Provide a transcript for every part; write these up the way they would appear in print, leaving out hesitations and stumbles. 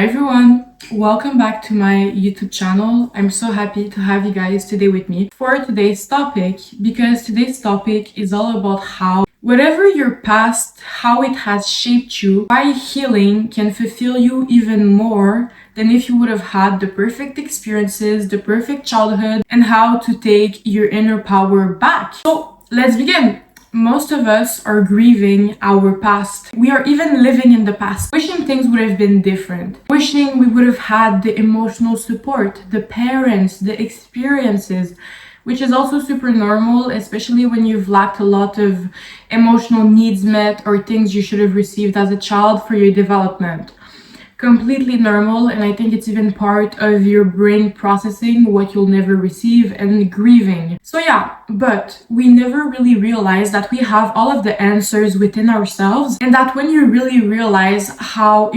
Hi everyone, welcome back to my YouTube channel. I'm so happy to have you guys today with me for today's topic, because today's topic is all about how whatever your past, how it has shaped you, why healing can fulfill you even more than if you would have had the perfect experiences, the perfect childhood, and how to take your inner power back. So let's begin. Most of us are grieving our past. We are even living in the past, wishing things would have been different, wishing we would have had the emotional support, the parents, the experiences, which is also super normal, especially when you've lacked a lot of emotional needs met or things you should have received as a child for your development. Completely normal, and I think it's even part of your brain processing what you'll never receive and grieving. So yeah, but we never really realize that we have all of the answers within ourselves, and that when you really realize how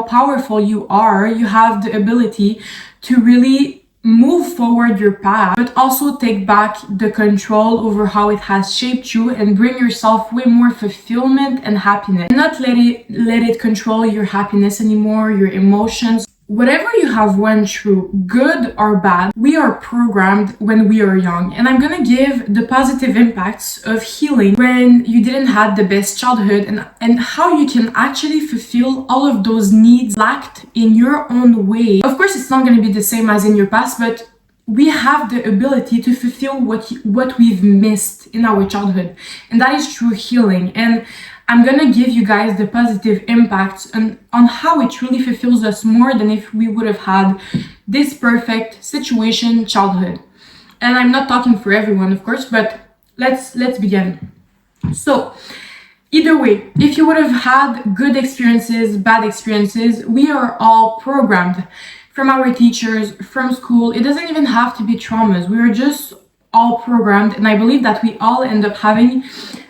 powerful you are, you have the ability to really move forward your path, but also take back the control over how it has shaped you and bring yourself way more fulfillment and happiness. Not let it control your happiness anymore, your emotions. Whatever you have went through, good or bad, we are programmed when we are young. And I'm gonna give the positive impacts of healing when you didn't have the best childhood, and how you can actually fulfill all of those needs lacked in your own way. Of course, it's not gonna be the same as in your past, but we have the ability to fulfill what we've missed in our childhood. And that is true healing. And I'm gonna give you guys the positive impacts on how it truly fulfills us more than if we would have had this perfect situation childhood. And I'm not talking for everyone, of course, but let's begin. So either way, if you would have had good experiences, bad experiences, we are all programmed from our teachers, from school. It doesn't even have to be traumas. We are just all programmed, and I believe that we all end up having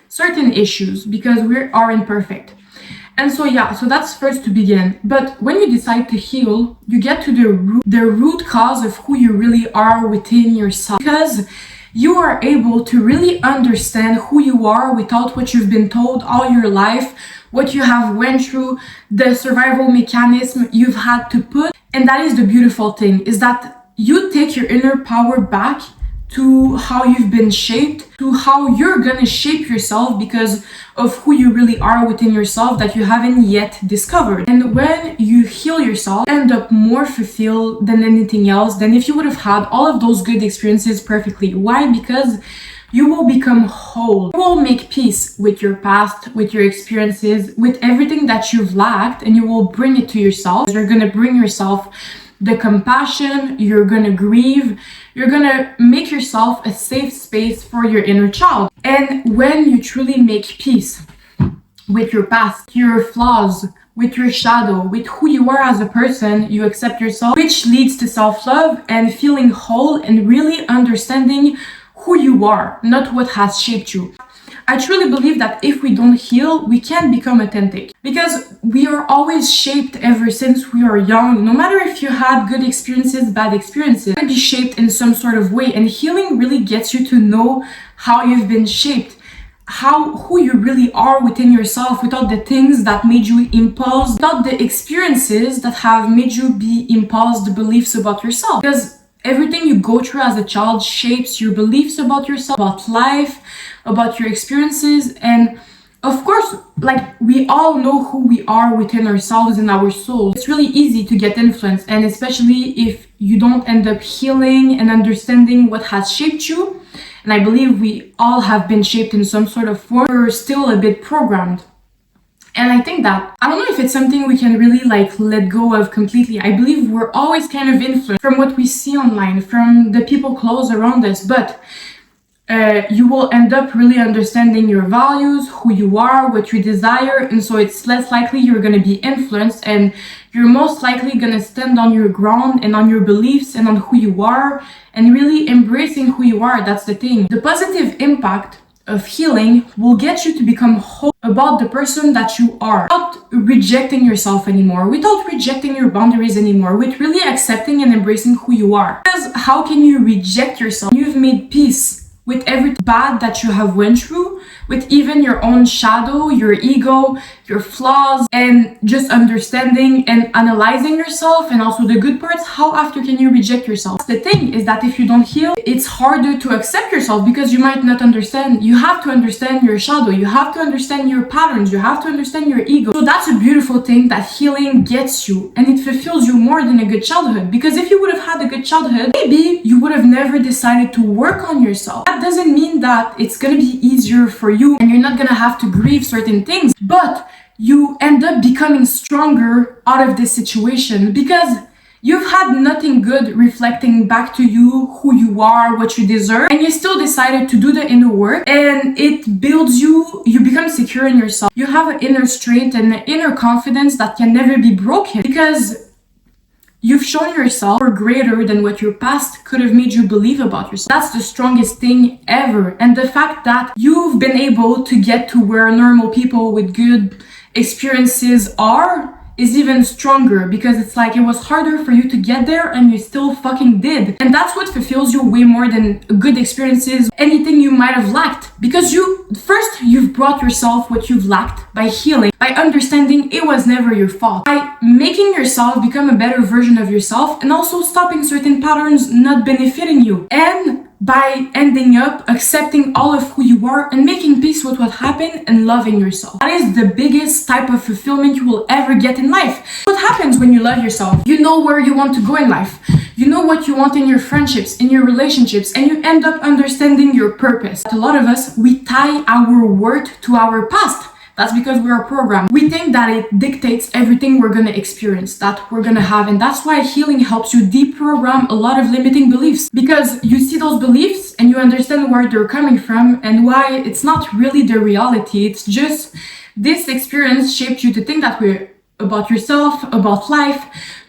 certain issues because we are imperfect. And so yeah, so that's first to begin. But when you decide to heal, you get to the root cause of who you really are within yourself, because you are able to really understand who you are without what you've been told all your life, what you have went through, the survival mechanism you've had to put. And that is the beautiful thing, is that you take your inner power back to how you've been shaped, to how you're gonna shape yourself because of who you really are within yourself that you haven't yet discovered. And when you heal yourself, you end up more fulfilled than anything else than if you would have had all of those good experiences perfectly. Why? Because you will become whole. You will make peace with your past, with your experiences, with everything that you've lacked, and you will bring it to yourself. You're gonna bring yourself the compassion, you're gonna grieve, you're gonna make yourself a safe space for your inner child. And when you truly make peace with your past, your flaws, with your shadow, with who you are as a person, you accept yourself, which leads to self-love and feeling whole and really understanding who you are, not what has shaped you. I truly believe that if we don't heal, we can't become authentic, because we are always shaped ever since we are young. No matter if you had good experiences, bad experiences, you're gonna be shaped in some sort of way. And healing really gets you to know how you've been shaped, who you really are within yourself, without the things that made you impose, without the experiences that have made you be imposed beliefs about yourself. Because everything you go through as a child shapes your beliefs about yourself, about life, about your experiences. And of course, like, we all know who we are within ourselves and our souls. It's really easy to get influenced, and especially if you don't end up healing and understanding what has shaped you. And I believe we all have been shaped in some sort of form. We're still a bit programmed. And I think that, I don't know if it's something we can really let go of completely. I believe we're always kind of influenced from what we see online, from the people close around us, but you will end up really understanding your values, who you are, what you desire, and so it's less likely you're going to be influenced, and you're most likely going to stand on your ground and on your beliefs and on who you are, and really embracing who you are. That's the thing. The positive impact of healing will get you to become whole about the person that you are, without rejecting yourself anymore, without rejecting your boundaries anymore, with really accepting and embracing who you are. Because how can you reject yourself? You've made peace with everything bad that you have went through, with even your own shadow, your ego, your flaws, and just understanding and analyzing yourself, and also the good parts, how after can you reject yourself? The thing is that if you don't heal, it's harder to accept yourself because you might not understand. You have to understand your shadow, you have to understand your patterns, you have to understand your ego. So that's a beautiful thing that healing gets you, and it fulfills you more than a good childhood. Because if you would have had a good childhood, maybe you would have never decided to work on yourself. That doesn't mean that it's gonna be easier for you and you're not gonna have to grieve certain things, but you end up becoming stronger out of this situation because you've had nothing good reflecting back to you who you are, what you deserve, and you still decided to do the inner work, and it builds you. You become secure in yourself. You have an inner strength and an inner confidence that can never be broken because you've shown yourself you're greater than what your past could have made you believe about yourself. That's the strongest thing ever. And the fact that you've been able to get to where normal people with good experiences are is even stronger, because it's like it was harder for you to get there and you still fucking did. And that's what fulfills you way more than good experiences, anything you might have lacked. Because you've brought yourself what you've lacked by healing, by understanding it was never your fault, by making yourself become a better version of yourself, and also stopping certain patterns not benefiting you, and by ending up accepting all of who you are and making peace with what happened and loving yourself. That is the biggest type of fulfillment you will ever get in life. What happens when you love yourself? You know where you want to go in life. You know what you want in your friendships, in your relationships, and you end up understanding your purpose. A lot of us, we tie our worth to our past. That's because we are programmed. We think that it dictates everything we're gonna experience, that we're gonna have. And that's why healing helps you deprogram a lot of limiting beliefs. Because you see those beliefs and you understand where they're coming from and why it's not really the reality. It's just this experience shaped you to think that way about yourself, about life,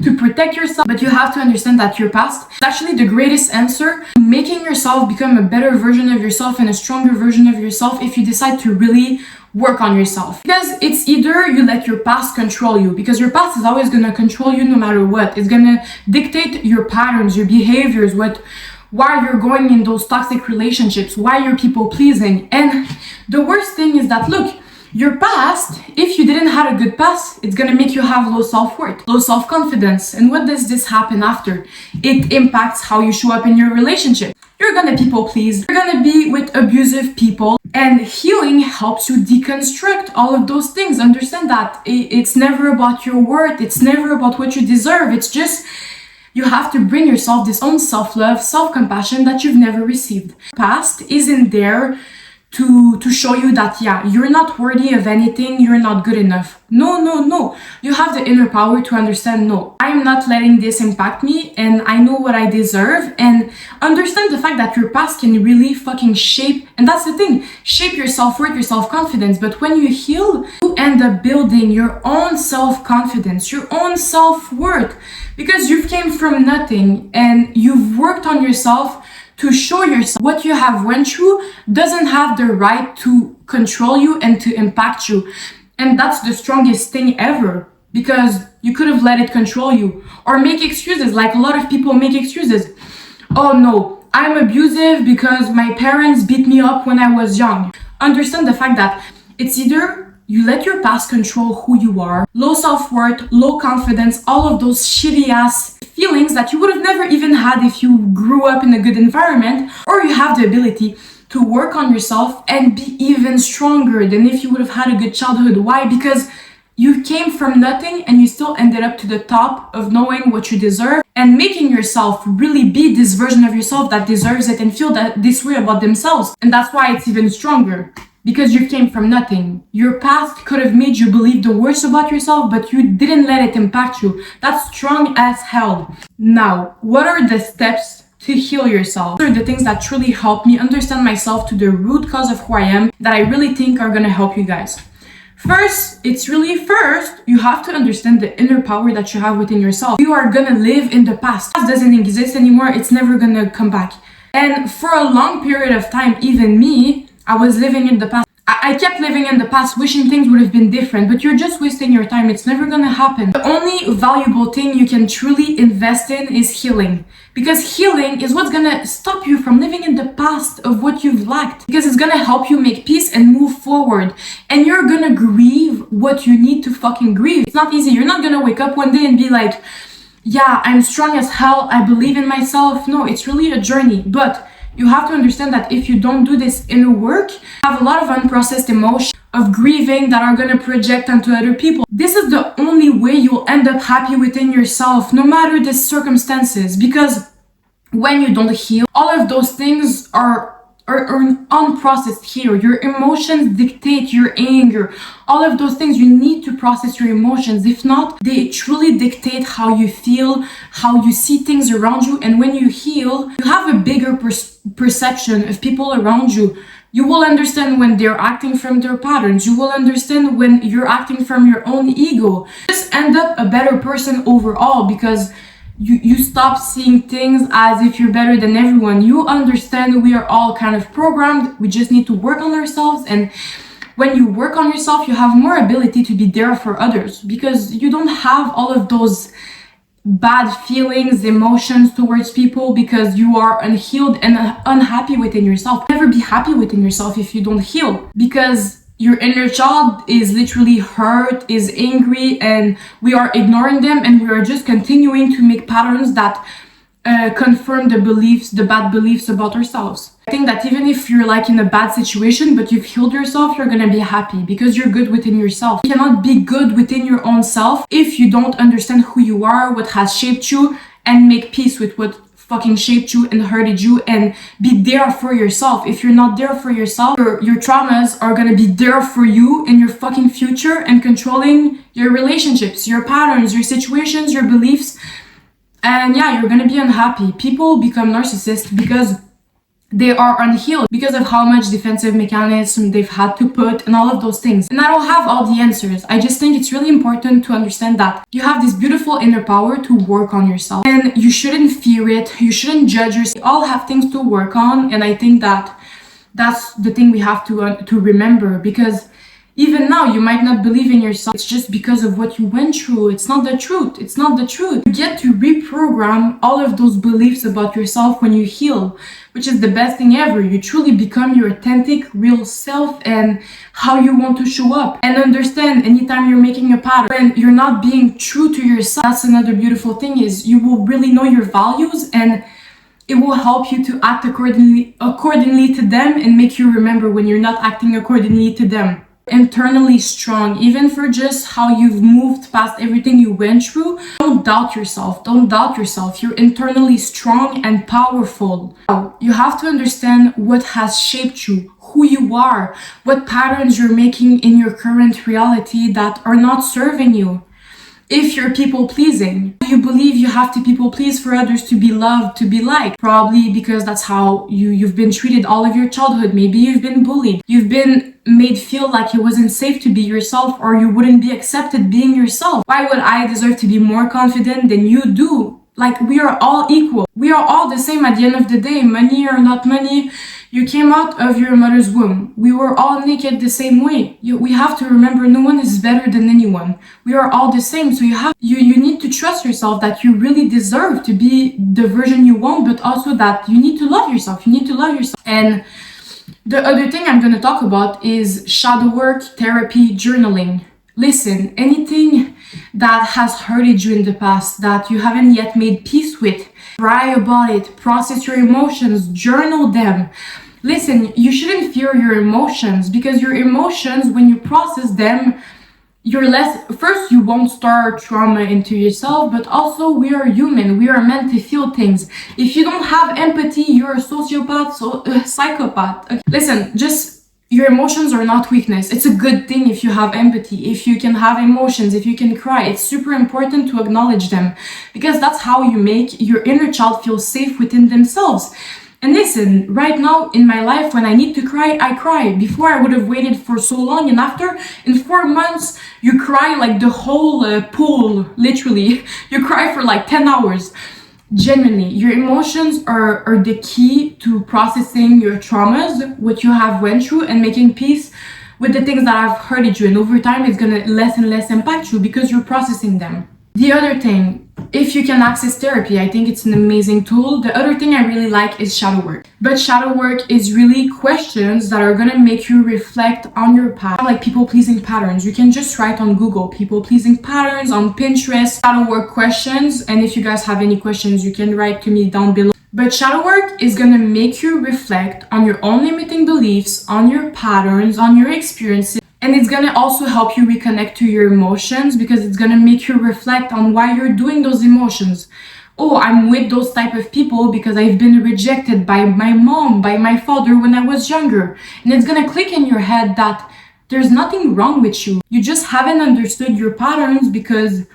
to protect yourself. But you have to understand that your past is actually the greatest answer to making yourself become a better version of yourself and a stronger version of yourself if you decide to really work on yourself. Because it's either you let your past control you, because your past is always gonna control you no matter what. It's gonna dictate your patterns, your behaviors, why you're going in those toxic relationships, why you're people pleasing. And the worst thing is that, look, your past, if you didn't have a good past, it's gonna make you have low self-worth, low self-confidence. And what does this happen after? It impacts how you show up in your relationship. You're gonna people please, you're gonna be with abusive people, and healing helps you deconstruct all of those things. Understand that it's never about your worth, it's never about what you deserve, it's just you have to bring yourself this own self-love, self-compassion that you've never received. Past isn't there to show you that, yeah, you're not worthy of anything, you're not good enough. No. You have the inner power to understand, no, I'm not letting this impact me, and I know what I deserve, and understand the fact that your past can really fucking shape, and that's the thing, shape your self-worth, your self-confidence. But when you heal, you end up building your own self-confidence, your own self-worth, because you came from nothing and you've worked on yourself to show yourself what you have went through doesn't have the right to control you and to impact you. And that's the strongest thing ever, because you could have let it control you or make excuses, like a lot of people make excuses. Oh no, I'm abusive because my parents beat me up when I was young. Understand the fact that it's either you let your past control who you are, low self-worth, low confidence, all of those shitty ass feelings that you would have never even had if you grew up in a good environment, or you have the ability to work on yourself and be even stronger than if you would have had a good childhood. Why? Because you came from nothing and you still ended up to the top of knowing what you deserve and making yourself really be this version of yourself that deserves it and feel that this way about themselves. And that's why it's even stronger. Because you came from nothing. Your past could have made you believe the worst about yourself, but you didn't let it impact you. That's strong as hell. Now, what are the steps to heal yourself? These are the things that truly help me understand myself to the root cause of who I am, that I really think are gonna help you guys. First, you have to understand the inner power that you have within yourself. You are gonna live in the past. The past doesn't exist anymore. It's never gonna come back. And for a long period of time, even me, I was living in the past. I kept living in the past, wishing things would have been different, but you're just wasting your time. It's never gonna happen. The only valuable thing you can truly invest in is healing. Because healing is what's gonna stop you from living in the past of what you've lacked. Because it's gonna help you make peace and move forward. And you're gonna grieve what you need to fucking grieve. It's not easy. You're not gonna wake up one day and be like, yeah, I'm strong as hell, I believe in myself. No, it's really a journey. But you have to understand that if you don't do this inner work, you have a lot of unprocessed emotions of grieving that are gonna project onto other people. This is the only way you'll end up happy within yourself, no matter the circumstances. Because when you don't heal, all of those things are unprocessed here. Your emotions dictate your anger. All of those things, you need to process your emotions. If not, they truly dictate how you feel, how you see things around you. And when you heal, you have a bigger perception of people around you. You will understand when they're acting from their patterns. You will understand when you're acting from your own ego. Just end up a better person overall, because you stop seeing things as if you're better than everyone. You understand we are all kind of programmed. We just need to work on ourselves. And when you work on yourself, you have more ability to be there for others, because you don't have all of those bad feelings, emotions towards people, because you are unhealed and unhappy within yourself. Never be happy within yourself if you don't heal, because your inner child is literally hurt, is angry, and we are ignoring them, and we are just continuing to make patterns that confirm the bad beliefs about ourselves. I think that even if you're like in a bad situation, but you've healed yourself, you're gonna be happy because you're good within yourself. You cannot be good within your own self if you don't understand who you are, what has shaped you, and make peace with what fucking shaped you and hurted you, and be there for yourself. If you're not there for yourself, your traumas are gonna be there for you in your fucking future and controlling your relationships, your patterns, your situations, your beliefs. And yeah, you're gonna be unhappy. People become narcissists because they are unhealed, because of how much defensive mechanism they've had to put and all of those things. And I don't have all the answers. I just think it's really important to understand that you have this beautiful inner power to work on yourself, and you shouldn't fear it. You shouldn't judge yourself. We all have things to work on, and I think that that's the thing we have to remember, because even now, you might not believe in yourself. It's just because of what you went through. It's not the truth. It's not the truth. You get to reprogram all of those beliefs about yourself when you heal, which is the best thing ever. You truly become your authentic, real self and how you want to show up. And understand, anytime you're making a pattern, when you're not being true to yourself, that's another beautiful thing, is you will really know your values, and it will help you to act accordingly to them, and make you remember when you're not acting accordingly to them. Internally strong, even for just how you've moved past everything you went through. Don't doubt yourself. Don't doubt yourself. You're internally strong and powerful. You have to understand what has shaped you, who you are, what patterns you're making in your current reality that are not serving you. If you're people pleasing, you believe you have to people please for others to be loved, to be liked, probably because that's how you've been treated all of your childhood. Maybe you've been bullied. You've been made feel like it wasn't safe to be yourself, or you wouldn't be accepted being yourself. Why would I deserve to be more confident than you do? Like, we are all equal. We are all the same at the end of the day. Money or not money, you came out of your mother's womb. We were all naked the same way. We have to remember, no one is better than anyone. We are all the same. So you need to trust yourself that you really deserve to be the version you want, but also that you need to love yourself. You need to love yourself. And the other thing I'm going to talk about is shadow work, therapy, journaling. Listen, anything that has hurted you in the past that you haven't yet made peace with, cry about it, process your emotions, journal them. Listen, you shouldn't fear your emotions, because your emotions, when you process them, first, you won't start trauma into yourself, but also we are human. We are meant to feel things. If you don't have empathy, you're a sociopath, psychopath. Okay. Listen, your emotions are not weakness. It's a good thing if you have empathy, if you can have emotions, if you can cry. It's super important to acknowledge them, because that's how you make your inner child feel safe within themselves. And listen, right now in my life, when I need to cry, I cry. Before, I would have waited for so long, and after, in 4 months, you cry like the whole pool, literally. You cry for like 10 hours. Genuinely, your emotions are the key to processing your traumas, what you have went through, and making peace with the things that have hurted you, and over time it's gonna less and less impact you because you're processing them. The other thing, if you can access therapy, I think it's an amazing tool. The other thing I really like is shadow work. But shadow work is really questions that are gonna make you reflect on your past, like people-pleasing patterns. You can just write on Google, people-pleasing patterns, on Pinterest, shadow work questions. And if you guys have any questions, you can write to me down below. But shadow work is gonna make you reflect on your own limiting beliefs, on your patterns, on your experiences. And it's gonna also help you reconnect to your emotions because it's gonna make you reflect on why you're doing those emotions. Oh, I'm with those type of people because I've been rejected by my mom, by my father when I was younger. And it's gonna click in your head that there's nothing wrong with you. You just haven't understood your patterns because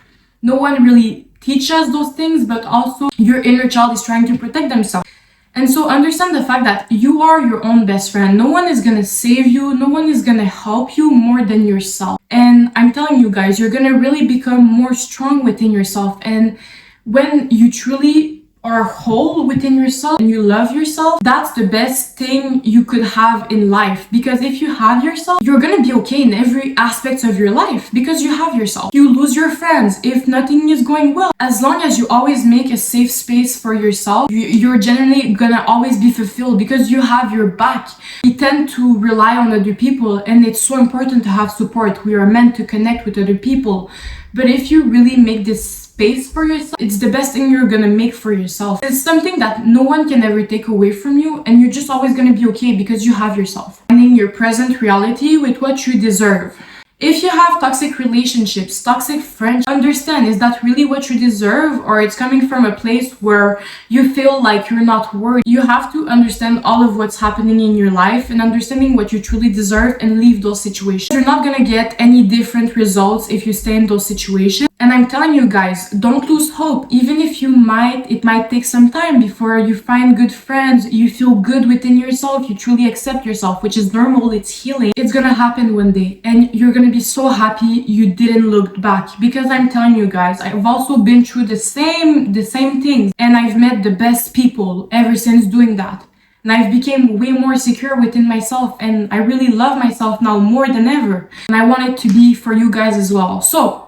no one really teaches those things, but also your inner child is trying to protect themselves. And so understand the fact that you are your own best friend. No one is gonna save you. No one is gonna help you more than yourself. And I'm telling you guys, you're gonna really become more strong within yourself. And when you truly are whole within yourself and you love yourself, that's the best thing you could have in life. Because if you have yourself, you're gonna be okay in every aspect of your life because you have yourself. You lose your friends if nothing is going well. As long as you always make a safe space for yourself, you're generally gonna always be fulfilled because you have your back. We tend to rely on other people, and it's so important to have support. We are meant to connect with other people. But if you really make this space for yourself, it's the best thing you're gonna make for yourself. It's something that no one can ever take away from you, and you're just always gonna be okay because you have yourself. Finding your present reality with what you deserve. If you have toxic relationships, toxic friendships, understand, is that really what you deserve, or it's coming from a place where you feel like you're not worthy? You have to understand all of what's happening in your life and understanding what you truly deserve and leave those situations. You're not gonna get any different results if you stay in those situations. And I'm telling you guys, don't lose hope. Even if it might take some time before you find good friends, you feel good within yourself, you truly accept yourself, which is normal, it's healing. It's gonna happen one day, and you're gonna be so happy you didn't look back. Because I'm telling you guys, I've also been through the same things, and I've met the best people ever since doing that. And I've become way more secure within myself, and I really love myself now more than ever. And I want it to be for you guys as well. So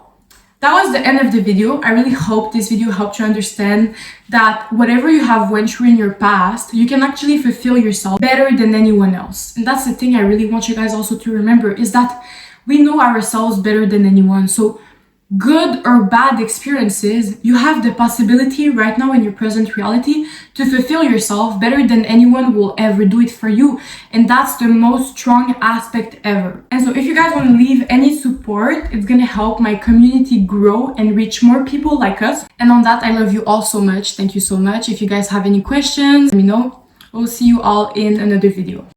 that was the end of the video. I really hope this video helped you understand that whatever you have went through in your past, you can actually fulfill yourself better than anyone else. And that's the thing I really want you guys also to remember, is that we know ourselves better than anyone. So good or bad experiences, you have the possibility right now in your present reality to fulfill yourself better than anyone will ever do it for you. And that's the most strong aspect ever. And so if you guys want to leave any support, it's gonna help my community grow and reach more people like us. And on that, I love you all so much. Thank you so much. If you guys have any questions, let me know. We'll see you all in another video.